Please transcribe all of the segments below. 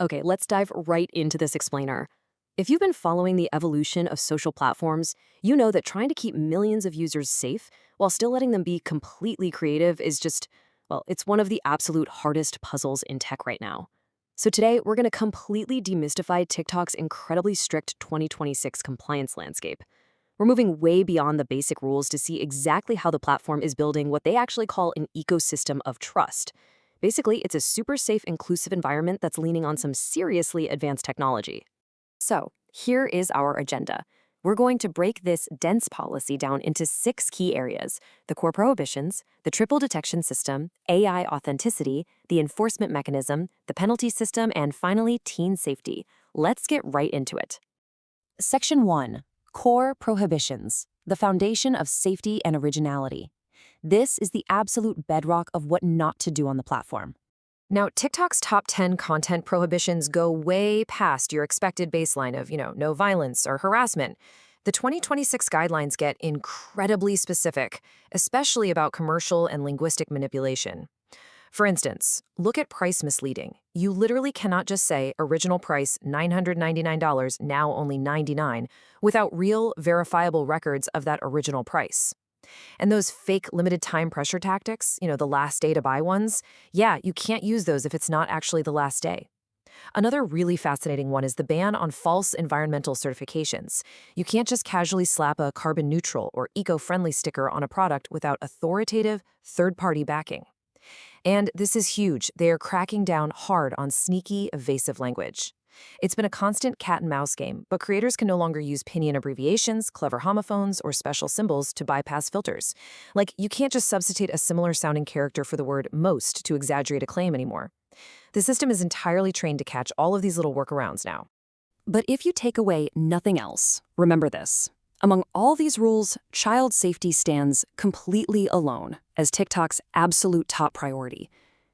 Okay, let's dive right into this explainer. If you've been following the evolution of social platforms, you know that trying to keep millions of users safe while still letting them be completely creative is just, well, it's one of the absolute hardest puzzles in tech right now. So today, we're going to completely demystify TikTok's incredibly strict 2026 compliance landscape. We're moving way beyond the basic rules to see exactly how the platform is building what they actually call an ecosystem of trust. Basically, it's a super safe, inclusive environment that's leaning on some seriously advanced technology. So, here is our agenda. We're going to break this dense policy down into 6 key areas: the core prohibitions, the triple detection system, AI authenticity, the enforcement mechanism, the penalty system, and finally, teen safety. Let's get right into it. Section 1: Core Prohibitions, the foundation of safety and originality. This is the absolute bedrock of what not to do on the platform. Now, TikTok's top 10 content prohibitions go way past your expected baseline of, no violence or harassment. The 2026 guidelines get incredibly specific, especially about commercial and linguistic manipulation. For instance, look at price misleading. You literally cannot just say original price $999, now only $99, without real, verifiable records of that original price. And those fake limited time pressure tactics, the last day to buy ones, yeah, you can't use those if it's not actually the last day. Another really fascinating one is the ban on false environmental certifications. You can't just casually slap a carbon neutral or eco-friendly sticker on a product without authoritative, third-party backing. And this is huge. They are cracking down hard on sneaky, evasive language. It's been a constant cat-and-mouse game, but creators can no longer use pinyin abbreviations, clever homophones, or special symbols to bypass filters. Like, you can't just substitute a similar-sounding character for the word most to exaggerate a claim anymore. The system is entirely trained to catch all of these little workarounds now. But if you take away nothing else, remember this. Among all these rules, child safety stands completely alone as TikTok's absolute top priority.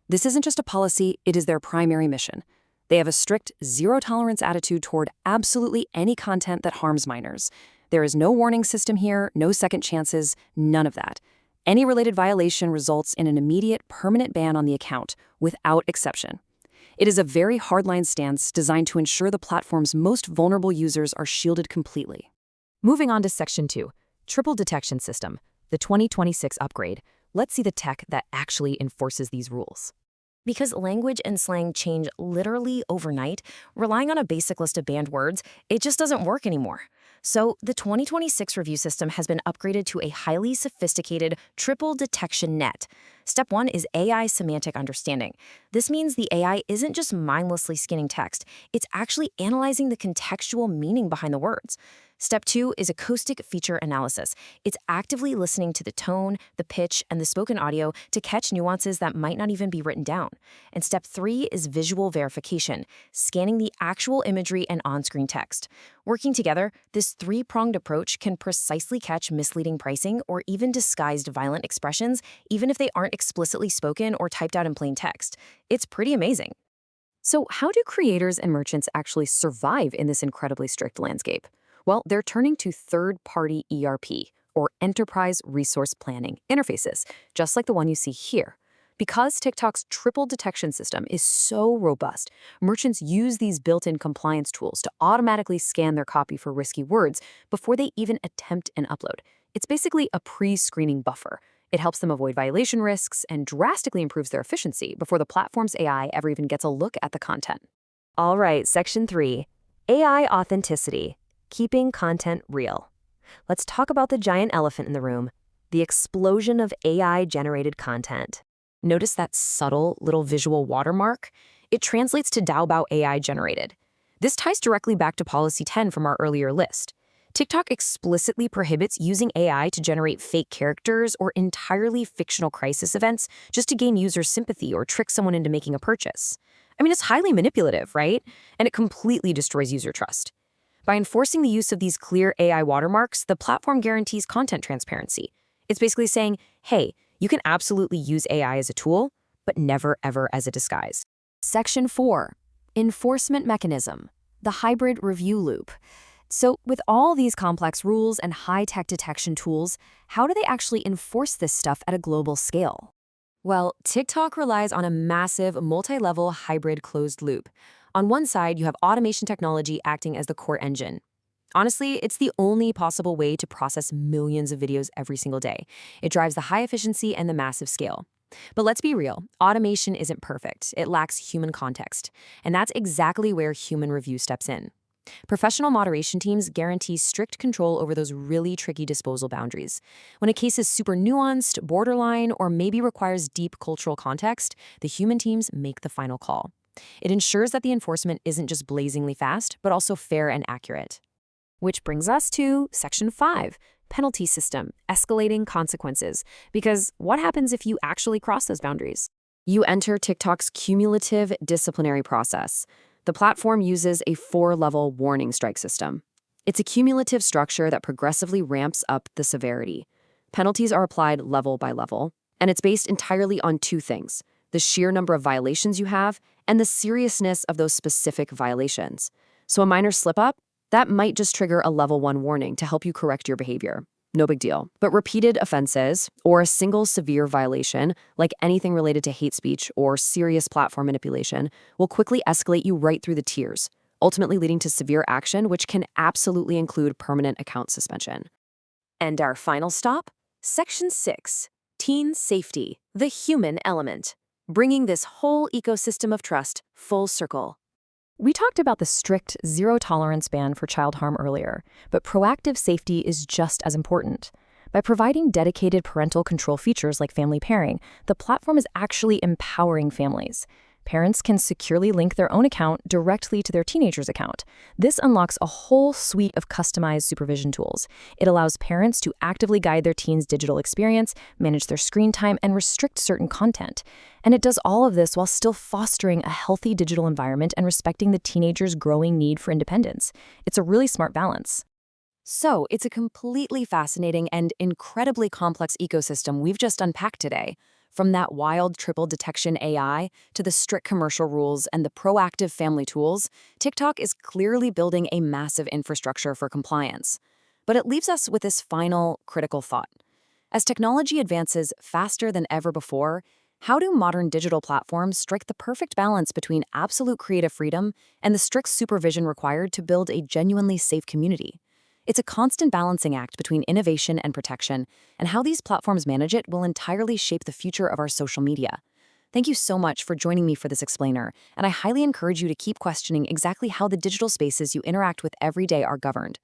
This isn't just a policy, it is their primary mission. They have a strict, zero-tolerance attitude toward absolutely any content that harms minors. There is no warning system here, no second chances, none of that. Any related violation results in an immediate, permanent ban on the account, without exception. It is a very hardline stance designed to ensure the platform's most vulnerable users are shielded completely. Moving on to Section 2, Triple Detection System, the 2026 upgrade. Let's see the tech that actually enforces these rules. Because language and slang change literally overnight, relying on a basic list of banned words, it just doesn't work anymore. So the 2026 review system has been upgraded to a highly sophisticated triple detection net. Step 1 is AI semantic understanding. This means the AI isn't just mindlessly scanning text, it's actually analyzing the contextual meaning behind the words. Step 2 is acoustic feature analysis. It's actively listening to the tone, the pitch, and the spoken audio to catch nuances that might not even be written down. And step 3 is visual verification, scanning the actual imagery and on-screen text. Working together, this three-pronged approach can precisely catch misleading pricing or even disguised violent expressions, even if they aren't explicitly spoken or typed out in plain text. It's pretty amazing. So how do creators and merchants actually survive in this incredibly strict landscape? Well, they're turning to third-party ERP, or Enterprise Resource Planning interfaces, just like the one you see here. Because TikTok's triple detection system is so robust, merchants use these built-in compliance tools to automatically scan their copy for risky words before they even attempt an upload. It's basically a pre-screening buffer. It helps them avoid violation risks and drastically improves their efficiency before the platform's AI ever even gets a look at the content. All right, Section 3, AI authenticity. Keeping content real. Let's talk about the giant elephant in the room, the explosion of AI-generated content. Notice that subtle little visual watermark? It translates to Daobao AI-generated. This ties directly back to Policy 10 from our earlier list. TikTok explicitly prohibits using AI to generate fake characters or entirely fictional crisis events just to gain user sympathy or trick someone into making a purchase. I mean, it's highly manipulative, right? And it completely destroys user trust. By enforcing the use of these clear AI watermarks, the platform guarantees content transparency. It's basically saying, hey, you can absolutely use AI as a tool, but never ever as a disguise. Section 4, Enforcement Mechanism, the hybrid review loop. So with all these complex rules and high-tech detection tools, how do they actually enforce this stuff at a global scale? Well, TikTok relies on a massive multi-level hybrid closed loop. On one side, you have automation technology acting as the core engine. Honestly, it's the only possible way to process millions of videos every single day. It drives the high efficiency and the massive scale. But let's be real, automation isn't perfect. It lacks human context. And that's exactly where human review steps in. Professional moderation teams guarantee strict control over those really tricky disposal boundaries. When a case is super nuanced, borderline, or maybe requires deep cultural context, the human teams make the final call. It ensures that the enforcement isn't just blazingly fast, but also fair and accurate. Which brings us to Section 5, penalty system, escalating consequences. Because what happens if you actually cross those boundaries? You enter TikTok's cumulative disciplinary process. The platform uses a 4-level warning strike system. It's a cumulative structure that progressively ramps up the severity. Penalties are applied level by level, and it's based entirely on two things: the sheer number of violations you have and the seriousness of those specific violations. So a minor slip-up, that might just trigger a level 1 warning to help you correct your behavior. No big deal. But repeated offenses, or a single severe violation, like anything related to hate speech or serious platform manipulation, will quickly escalate you right through the tiers, ultimately leading to severe action, which can absolutely include permanent account suspension. And our final stop? Section 6, teen safety, the human element, bringing this whole ecosystem of trust full circle. We talked about the strict zero-tolerance ban for child harm earlier, but proactive safety is just as important. By providing dedicated parental control features like family pairing, the platform is actually empowering families. Parents can securely link their own account directly to their teenager's account. This unlocks a whole suite of customized supervision tools. It allows parents to actively guide their teen's digital experience, manage their screen time, and restrict certain content. And it does all of this while still fostering a healthy digital environment and respecting the teenager's growing need for independence. It's a really smart balance. So, it's a completely fascinating and incredibly complex ecosystem we've just unpacked today. From that wild triple detection AI to the strict commercial rules and the proactive family tools, TikTok is clearly building a massive infrastructure for compliance. But it leaves us with this final critical thought. As technology advances faster than ever before, how do modern digital platforms strike the perfect balance between absolute creative freedom and the strict supervision required to build a genuinely safe community? It's a constant balancing act between innovation and protection, and how these platforms manage it will entirely shape the future of our social media. Thank you so much for joining me for this explainer, and I highly encourage you to keep questioning exactly how the digital spaces you interact with every day are governed.